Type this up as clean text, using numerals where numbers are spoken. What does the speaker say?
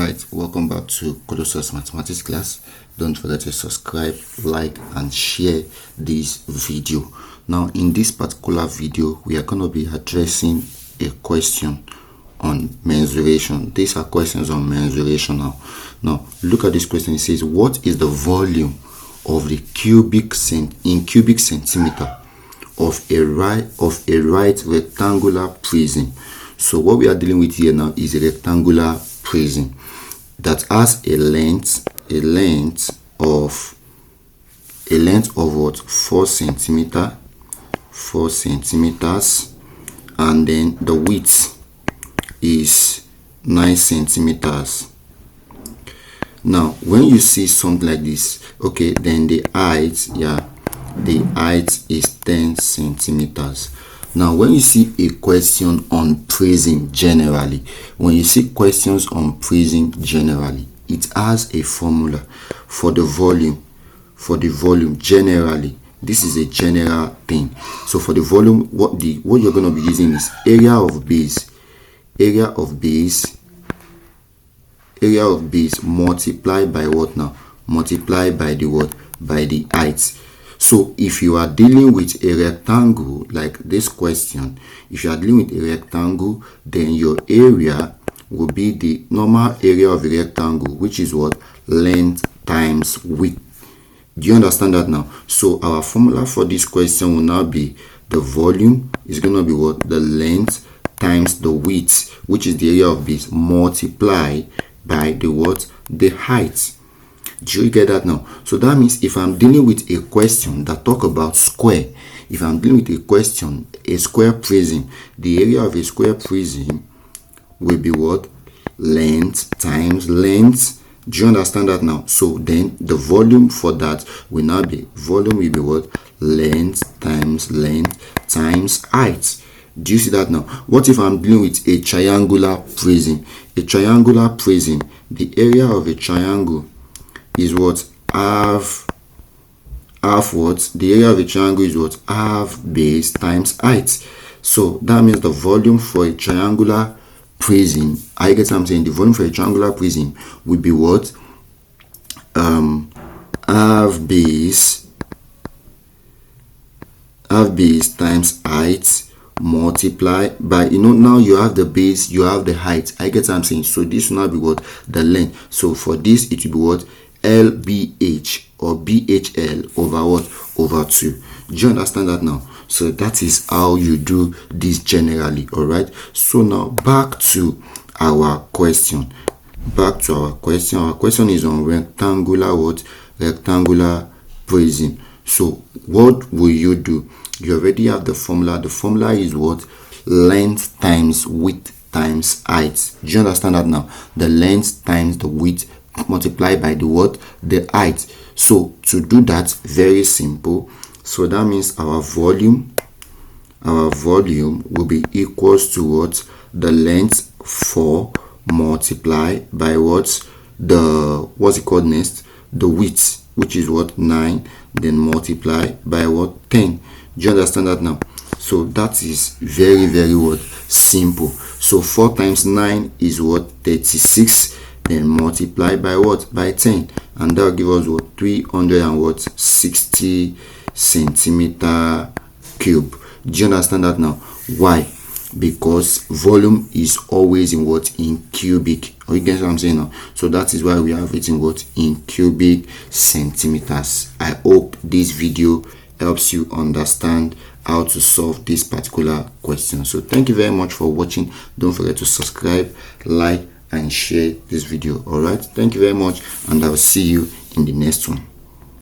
Alright, welcome back to Colossus Mathematics class. Don't forget to subscribe, like and share this video. Now in this particular video we are going to be addressing a question on mensuration. These are questions on mensuration. Now look at this question. It says, what is the volume of the cubic centimeter of a right rectangular prism? So what we are dealing with here now is a rectangular prism that has a length of what, 4 centimeters, and then the width is 9 centimeters. Now when you see something like this, okay, then the height is 10 centimeters. Now when you see a question on prism generally, it has a formula for the volume. Generally, this is a general thing. So for the volume, what you're going to be using is area of base multiplied by what now? Multiplied by the what? By the height. So if you are dealing with a rectangle like this question, if you are dealing with a rectangle, then your area will be the normal area of a rectangle, which is what? Length times width. Do you understand that now? So our formula for this question will now be the volume is going to be what? The length times the width, which is the area of base, multiplied by the what? The height. Do you get that now? So that means if I'm dealing with a question that talk about square, if I'm dealing with a question, a square prism, the area of a square prism will be what? Length times length. Do you understand that now? So then the volume for that will now be, volume will be what? Length times height. Do you see that now? What if I'm dealing with a triangular prism? A triangular prism, the area of a triangle is what? Half what? The area of a triangle is what? Half base times height. So that means the volume for a triangular prism, I get what I'm saying, the volume for a triangular prism would be what? Half base times height multiply by, now you have the base, you have the height. I get what I'm saying. So this will now be what? The length. So for this it will be what? LBH or BHL over what? Over 2. Do you understand that now? So that is how you do this generally. All right. So now back to our question. Our question is on rectangular what? Rectangular prism. So what will you do? You already have the formula. The formula is what? Length times width times height. Do you understand that now? The length times the width multiplied by the what? The height. So to do that, very simple. So that means our volume will be equals to what? The length 4 multiplied by what? The, what's it called next? The width, which is what? 9, then multiply by what? 10. Do you understand that now? So that is very, very what? Simple. So 4 times 9 is what? 36. Then multiply by what? By 10. And that will give us what? 360 centimeter cube. Do you understand that now? Why? Because volume is always in what? In cubic. Or you get what I'm saying now? So that is why we have it in what? In cubic centimeters. I hope this video helps you understand how to solve this particular question. So thank you very much for watching. Don't forget to subscribe, like and share this video. All right, thank you very much, and I'll see you in the next one.